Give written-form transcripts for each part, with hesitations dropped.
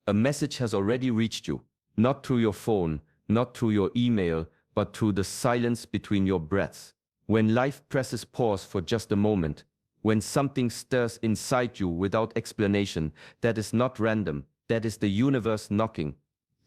A message has already reached you, not through your phone, not through your email, but through the silence between your breaths. When life presses pause for just a moment, when something stirs inside you without explanation, that is not random, that is the universe knocking.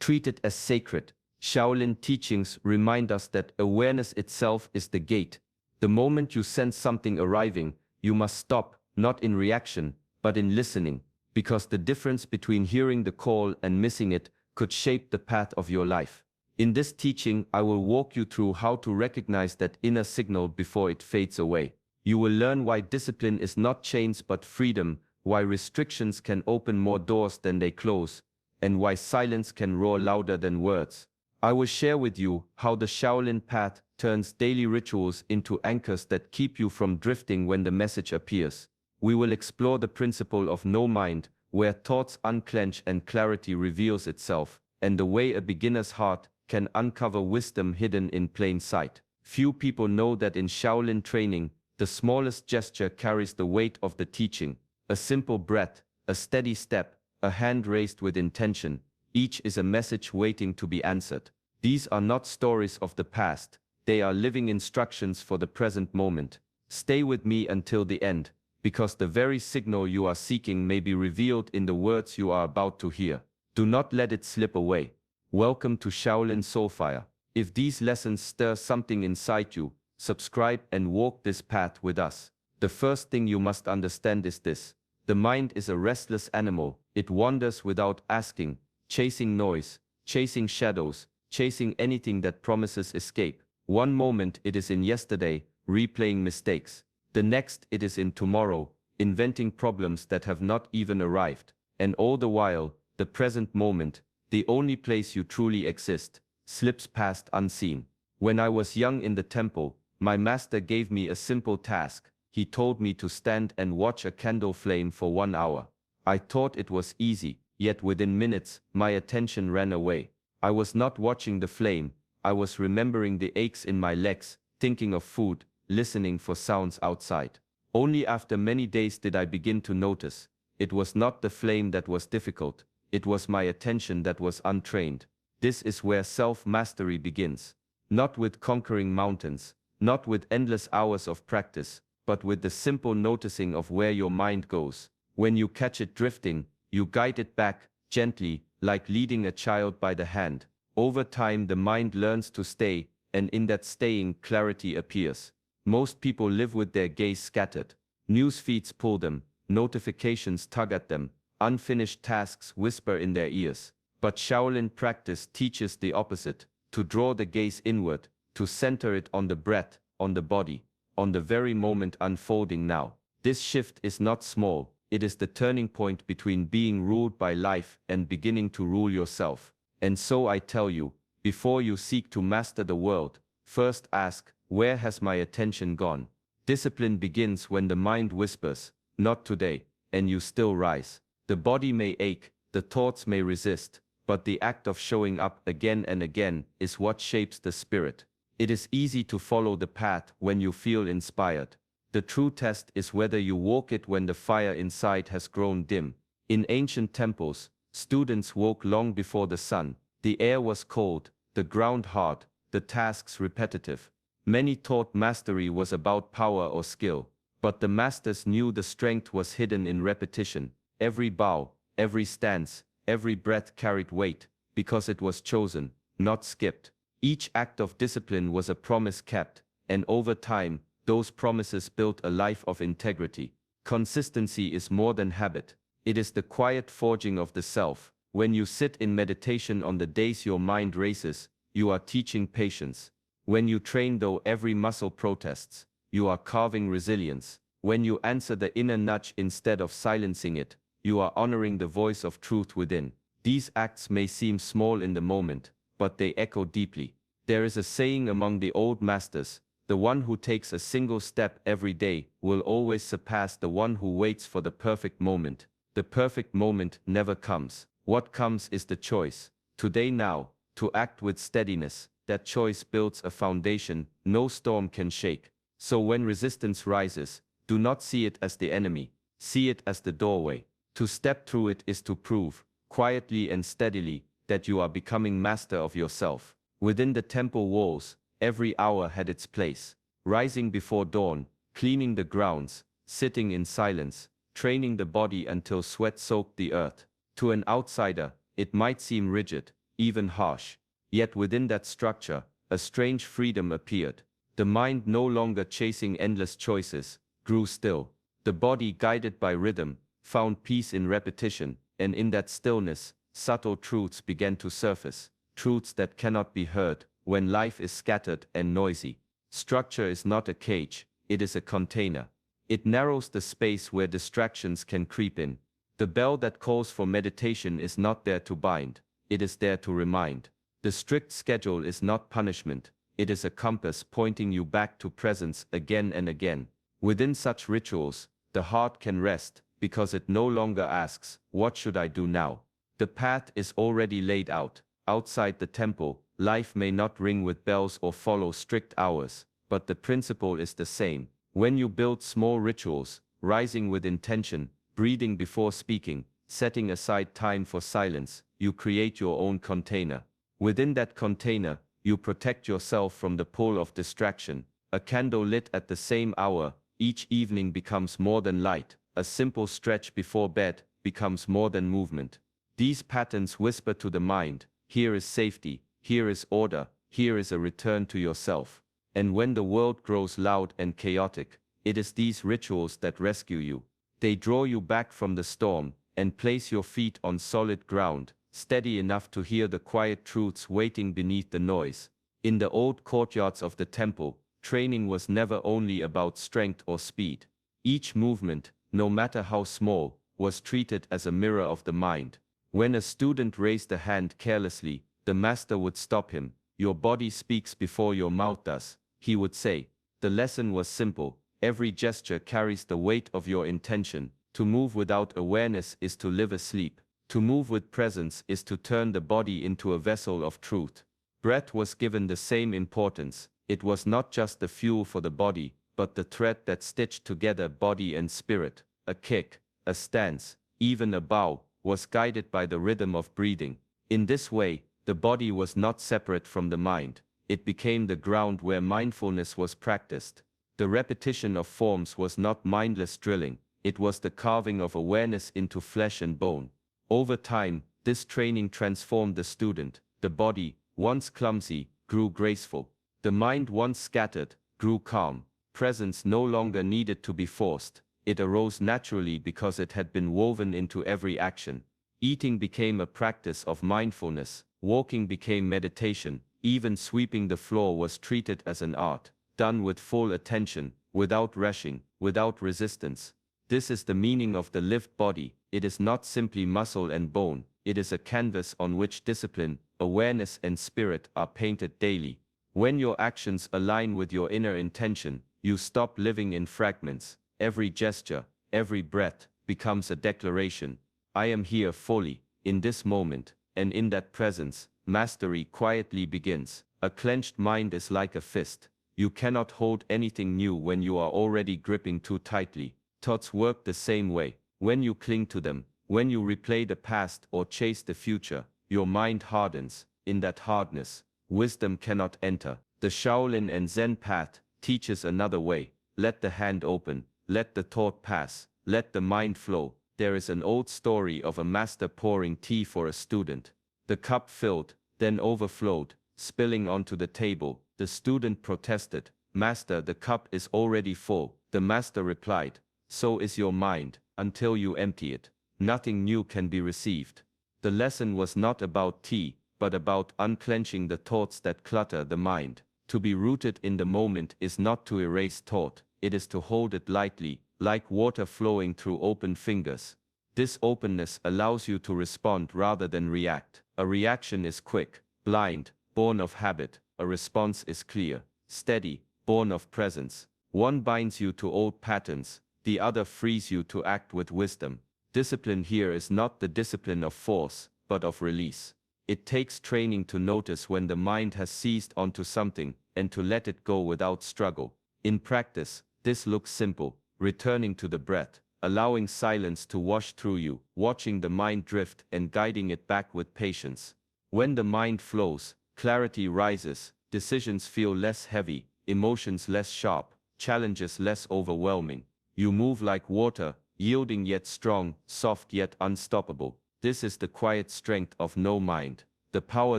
Treat it as sacred. Shaolin teachings remind us that awareness itself is the gate. The moment you sense something arriving, you must stop, not in reaction, but in listening, because the difference between hearing the call and missing it could shape the path of your life. In this teaching, I will walk you through how to recognize that inner signal before it fades away. You will learn why discipline is not chains but freedom, why restrictions can open more doors than they close, and why silence can roar louder than words. I will share with you how the Shaolin path turns daily rituals into anchors that keep you from drifting when the message appears. We will explore the principle of no mind, where thoughts unclench and clarity reveals itself, and the way a beginner's heart can uncover wisdom hidden in plain sight. Few people know that in Shaolin training, the smallest gesture carries the weight of the teaching. A simple breath, a steady step, a hand raised with intention, each is a message waiting to be answered. These are not stories of the past, they are living instructions for the present moment. Stay with me until the end, because the very signal you are seeking may be revealed in the words you are about to hear. Do not let it slip away. Welcome to Shaolin Soulfire. If these lessons stir something inside you, subscribe and walk this path with us. The first thing you must understand is this. The mind is a restless animal. It wanders without asking, chasing noise, chasing shadows, chasing anything that promises escape. One moment it is in yesterday, replaying mistakes. The next it is in tomorrow, inventing problems that have not even arrived. And all the while, the present moment, the only place you truly exist, slips past unseen. When I was young in the temple, my master gave me a simple task. He told me to stand and watch a candle flame for 1 hour. I thought it was easy, yet within minutes, my attention ran away. I was not watching the flame, I was remembering the aches in my legs, thinking of food, listening for sounds outside. Only after many days did I begin to notice. It was not the flame that was difficult, it was my attention that was untrained. This is where self-mastery begins. Not with conquering mountains, not with endless hours of practice, but with the simple noticing of where your mind goes. When you catch it drifting, you guide it back, gently, like leading a child by the hand. Over time the mind learns to stay, and in that staying clarity appears. Most people live with their gaze scattered. News feeds pull them, notifications tug at them, unfinished tasks whisper in their ears. But Shaolin practice teaches the opposite, to draw the gaze inward, to center it on the breath, on the body, on the very moment unfolding now. This shift is not small, it is the turning point between being ruled by life and beginning to rule yourself. And so I tell you, before you seek to master the world, first ask, where has my attention gone? Discipline begins when the mind whispers, not today, and you still rise. The body may ache, the thoughts may resist, but the act of showing up again and again is what shapes the spirit. It is easy to follow the path when you feel inspired. The true test is whether you walk it when the fire inside has grown dim. In ancient temples, students woke long before the sun. The air was cold, the ground hard, the tasks repetitive. Many thought mastery was about power or skill, but the masters knew the strength was hidden in repetition. Every bow, every stance, every breath carried weight, because it was chosen, not skipped. Each act of discipline was a promise kept, and over time, those promises built a life of integrity. Consistency is more than habit. It is the quiet forging of the self. When you sit in meditation on the days your mind races, you are teaching patience. When you train though every muscle protests, you are carving resilience. When you answer the inner nudge instead of silencing it, you are honoring the voice of truth within. These acts may seem small in the moment, but they echo deeply. There is a saying among the old masters, the one who takes a single step every day will always surpass the one who waits for the perfect moment. The perfect moment never comes. What comes is the choice. Today now, to act with steadiness. That choice builds a foundation no storm can shake. So when resistance rises, do not see it as the enemy. See it as the doorway. To step through it is to prove. quietly and steadily, that you are becoming master of yourself. Within the temple walls, every hour had its place. Rising before dawn, cleaning the grounds, sitting in silence, training the body until sweat soaked the earth. To an outsider, it might seem rigid, even harsh. Yet within that structure, a strange freedom appeared. The mind, no longer chasing endless choices, grew still. The body, guided by rhythm, found peace in repetition, and in that stillness, subtle truths began to surface, truths that cannot be heard when life is scattered and noisy. Structure is not a cage, it is a container. It narrows the space where distractions can creep in. The bell that calls for meditation is not there to bind, it is there to remind. The strict schedule is not punishment, it is a compass pointing you back to presence again and again. Within such rituals, the heart can rest, because it no longer asks, "What should I do now?" The path is already laid out. Outside the temple, life may not ring with bells or follow strict hours, but the principle is the same. When you build small rituals, rising with intention, breathing before speaking, setting aside time for silence, you create your own container. Within that container, you protect yourself from the pull of distraction. A candle lit at the same hour, each evening becomes more than light. A simple stretch before bed becomes more than movement. These patterns whisper to the mind, here is safety, here is order, here is a return to yourself. And when the world grows loud and chaotic, it is these rituals that rescue you. They draw you back from the storm and place your feet on solid ground, steady enough to hear the quiet truths waiting beneath the noise. In the old courtyards of the temple, training was never only about strength or speed. Each movement, no matter how small, was treated as a mirror of the mind. When a student raised a hand carelessly, the master would stop him. "Your body speaks before your mouth does," he would say. The lesson was simple. Every gesture carries the weight of your intention. To move without awareness is to live asleep. To move with presence is to turn the body into a vessel of truth. Breath was given the same importance. It was not just the fuel for the body, but the thread that stitched together body and spirit. A kick, a stance, even a bow, was guided by the rhythm of breathing. In this way, the body was not separate from the mind. It became the ground where mindfulness was practiced. The repetition of forms was not mindless drilling, it was the carving of awareness into flesh and bone. Over time, this training transformed the student. The body, once clumsy, grew graceful. The mind, once scattered, grew calm. Presence no longer needed to be forced. It arose naturally because it had been woven into every action. Eating became a practice of mindfulness. Walking became meditation. Even sweeping the floor was treated as an art, done with full attention, without rushing, without resistance. This is the meaning of the lived body. It is not simply muscle and bone, it is a canvas on which discipline, awareness and spirit are painted daily. When your actions align with your inner intention, you stop living in fragments. Every gesture, every breath, becomes a declaration. I am here fully, in this moment, and in that presence, mastery quietly begins. A clenched mind is like a fist. You cannot hold anything new when you are already gripping too tightly. Thoughts work the same way. When you cling to them, when you replay the past or chase the future, your mind hardens. In that hardness, wisdom cannot enter. The Shaolin and Zen path teaches another way. Let the hand open, let the thought pass, let the mind flow. There is an old story of a master pouring tea for a student. The cup filled, then overflowed, spilling onto the table. The student protested, "Master, the cup is already full." The master replied, "So is your mind. Until you empty it, nothing new can be received." The lesson was not about tea, but about unclenching the thoughts that clutter the mind. To be rooted in the moment is not to erase thought, it is to hold it lightly, like water flowing through open fingers. This openness allows you to respond rather than react. A reaction is quick, blind, born of habit. A response is clear, steady, born of presence. One binds you to old patterns, the other frees you to act with wisdom. Discipline here is not the discipline of force, but of release. It takes training to notice when the mind has seized onto something, and to let it go without struggle. In practice, this looks simple: returning to the breath, allowing silence to wash through you, watching the mind drift and guiding it back with patience. When the mind flows, clarity rises, decisions feel less heavy, emotions less sharp, challenges less overwhelming. You move like water, yielding yet strong, soft yet unstoppable. This is the quiet strength of no mind, the power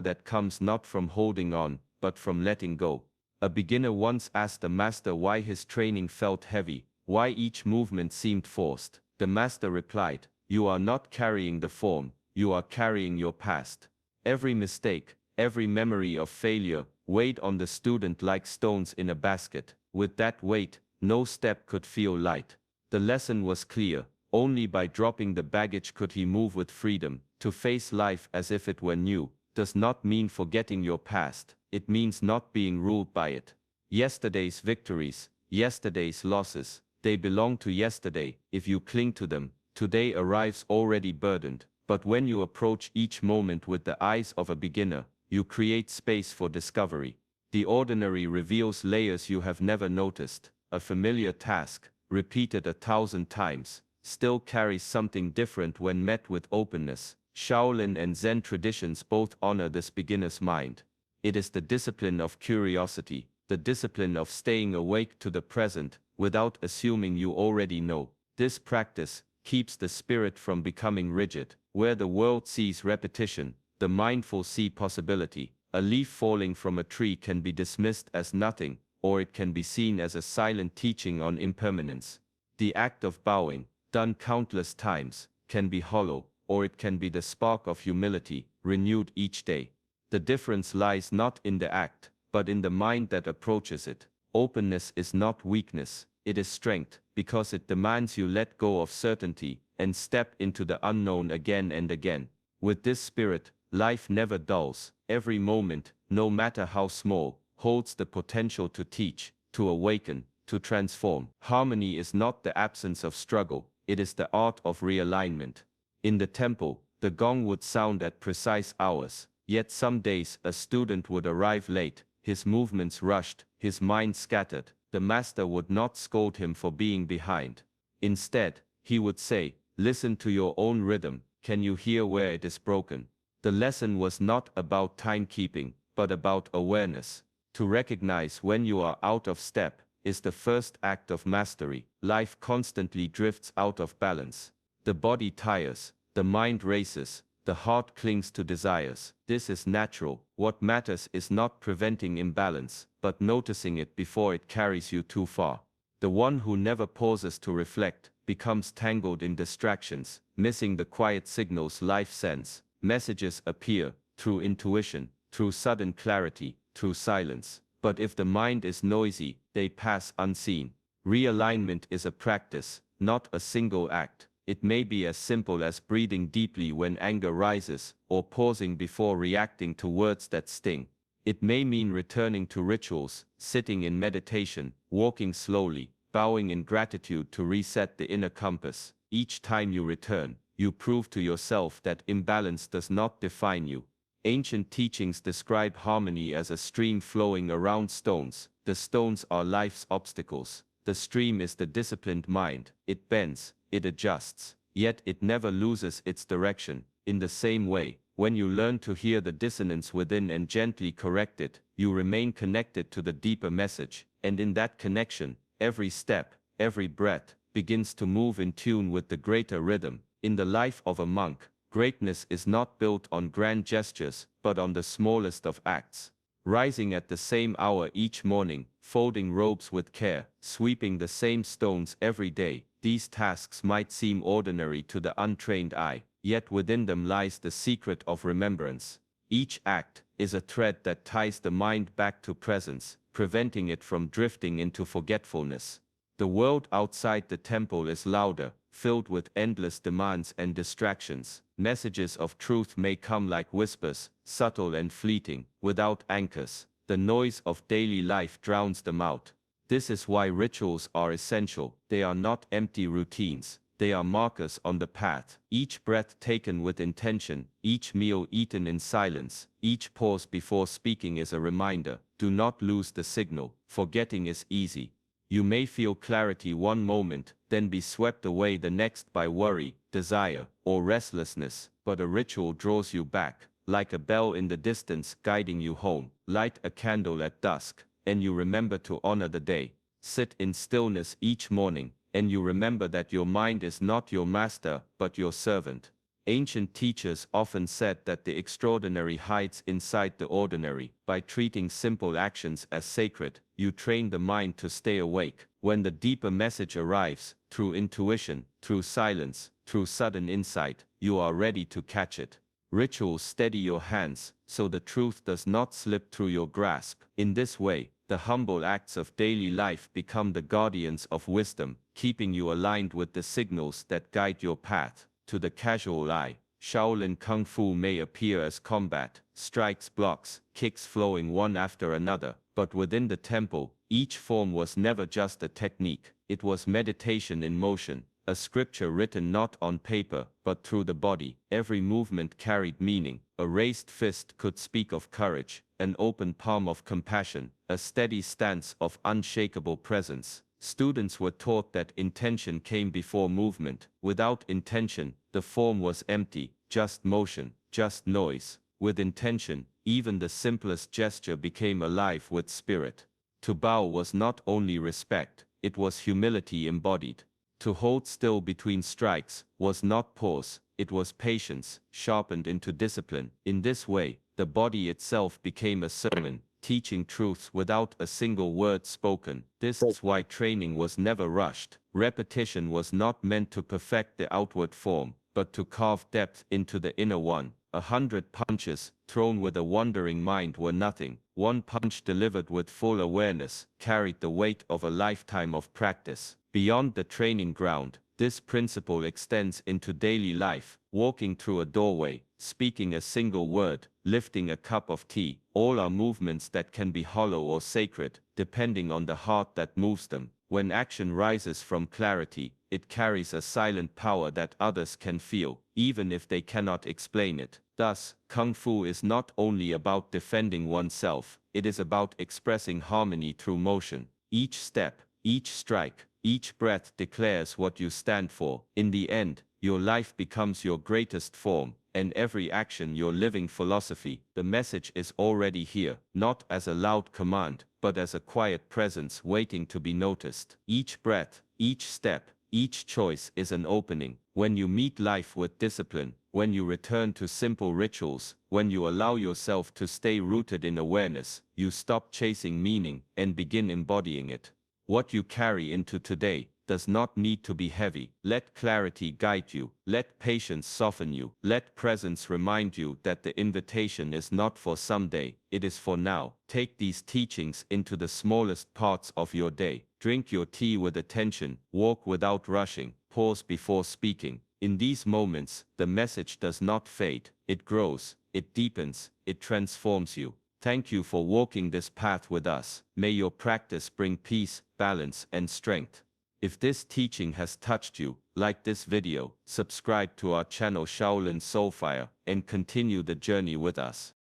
that comes not from holding on, but from letting go. A beginner once asked a master why his training felt heavy, why each movement seemed forced. The master replied, "You are not carrying the form, you are carrying your past." Every mistake, every memory of failure, weighed on the student like stones in a basket. With that weight, no step could feel light. The lesson was clear. Only by dropping the baggage could he move with freedom. To face life as if it were new does not mean forgetting your past, it means not being ruled by it. Yesterday's victories, yesterday's losses, they belong to yesterday. If you cling to them, today arrives already burdened. But when you approach each moment with the eyes of a beginner, you create space for discovery. The ordinary reveals layers you have never noticed. A familiar task, repeated 1,000 times, still carries something different when met with openness. Shaolin and Zen traditions both honor this beginner's mind. It is the discipline of curiosity, the discipline of staying awake to the present, without assuming you already know. This practice keeps the spirit from becoming rigid. Where the world sees repetition, the mindful see possibility. A leaf falling from a tree can be dismissed as nothing, or it can be seen as a silent teaching on impermanence. The act of bowing, done countless times, can be hollow, or it can be the spark of humility, renewed each day. The difference lies not in the act, but in the mind that approaches it. Openness is not weakness, it is strength, because it demands you let go of certainty and step into the unknown again and again. With this spirit, life never dulls. Every moment, no matter how small, holds the potential to teach, to awaken, to transform. Harmony is not the absence of struggle, it is the art of realignment. In the temple, the gong would sound at precise hours, yet some days a student would arrive late, his movements rushed, his mind scattered. The master would not scold him for being behind. Instead, he would say, "Listen to your own rhythm, can you hear where it is broken?" The lesson was not about timekeeping, but about awareness. To recognize when you are out of step is the first act of mastery. Life constantly drifts out of balance. The body tires, the mind races, the heart clings to desires. This is natural. What matters is not preventing imbalance, but noticing it before it carries you too far. The one who never pauses to reflect becomes tangled in distractions, missing the quiet signals life sends. Messages appear through intuition, through sudden clarity, through silence. But if the mind is noisy, they pass unseen. Realignment is a practice, not a single act. It may be as simple as breathing deeply when anger rises, or pausing before reacting to words that sting. It may mean returning to rituals, sitting in meditation, walking slowly, bowing in gratitude to reset the inner compass. Each time you return, you prove to yourself that imbalance does not define you. Ancient teachings describe harmony as a stream flowing around stones. The stones are life's obstacles. The stream is the disciplined mind. It bends, it adjusts, yet it never loses its direction. In the same way, when you learn to hear the dissonance within and gently correct it, you remain connected to the deeper message. And in that connection, every step, every breath, begins to move in tune with the greater rhythm. In the life of a monk, greatness is not built on grand gestures, but on the smallest of acts. Rising at the same hour each morning, folding robes with care, sweeping the same stones every day. These tasks might seem ordinary to the untrained eye, yet within them lies the secret of remembrance. Each act is a thread that ties the mind back to presence, preventing it from drifting into forgetfulness. The world outside the temple is louder, filled with endless demands and distractions. Messages of truth may come like whispers, subtle and fleeting, without anchors. The noise of daily life drowns them out. This is why rituals are essential. They are not empty routines. They are markers on the path. Each breath taken with intention, each meal eaten in silence, each pause before speaking is a reminder. Do not lose the signal. Forgetting is easy. You may feel clarity one moment, then be swept away the next by worry, desire, or restlessness, but a ritual draws you back, like a bell in the distance guiding you home. Light a candle at dusk, and you remember to honor the day. Sit in stillness each morning, and you remember that your mind is not your master, but your servant. Ancient teachers often said that the extraordinary hides inside the ordinary. By treating simple actions as sacred, you train the mind to stay awake. When the deeper message arrives, through intuition, through silence, through sudden insight, you are ready to catch it. Rituals steady your hands, so the truth does not slip through your grasp. In this way, the humble acts of daily life become the guardians of wisdom, keeping you aligned with the signals that guide your path. To the casual eye, Shaolin Kung Fu may appear as combat, strikes, blocks, kicks flowing one after another, but within the temple, each form was never just a technique, it was meditation in motion, a scripture written not on paper, but through the body. Every movement carried meaning. A raised fist could speak of courage, an open palm of compassion, a steady stance of unshakable presence. Students were taught that intention came before movement. Without intention, the form was empty, just motion, just noise. With intention, even the simplest gesture became alive with spirit. To bow was not only respect, it was humility embodied. To hold still between strikes was not pause, it was patience, sharpened into discipline. In this way, the body itself became a sermon, teaching truths without a single word spoken. This is why training was never rushed. Repetition was not meant to perfect the outward form, but to carve depth into the inner one. 100 punches, thrown with a wandering mind, were nothing. One punch delivered with full awareness carried the weight of a lifetime of practice. Beyond the training ground, this principle extends into daily life. Walking through a doorway, speaking a single word, lifting a cup of tea, all are movements that can be hollow or sacred, depending on the heart that moves them. When action rises from clarity, it carries a silent power that others can feel, even if they cannot explain it. Thus, Kung Fu is not only about defending oneself, it is about expressing harmony through motion. Each step, each strike, each breath declares what you stand for. In the end, your life becomes your greatest form, and every action your living philosophy. The message is already here, not as a loud command, but as a quiet presence waiting to be noticed. Each breath, each step, each choice is an opening. When you meet life with discipline, when you return to simple rituals, when you allow yourself to stay rooted in awareness, you stop chasing meaning and begin embodying it. What you carry into today does not need to be heavy. Let clarity guide you. Let patience soften you. Let presence remind you that the invitation is not for someday, it is for now. Take these teachings into the smallest parts of your day. Drink your tea with attention, walk without rushing, pause before speaking. In these moments, the message does not fade, it grows, it deepens, it transforms you. Thank you for walking this path with us. May your practice bring peace, balance, and strength. If this teaching has touched you, like this video, subscribe to our channel Shaolin Soulfire, and continue the journey with us.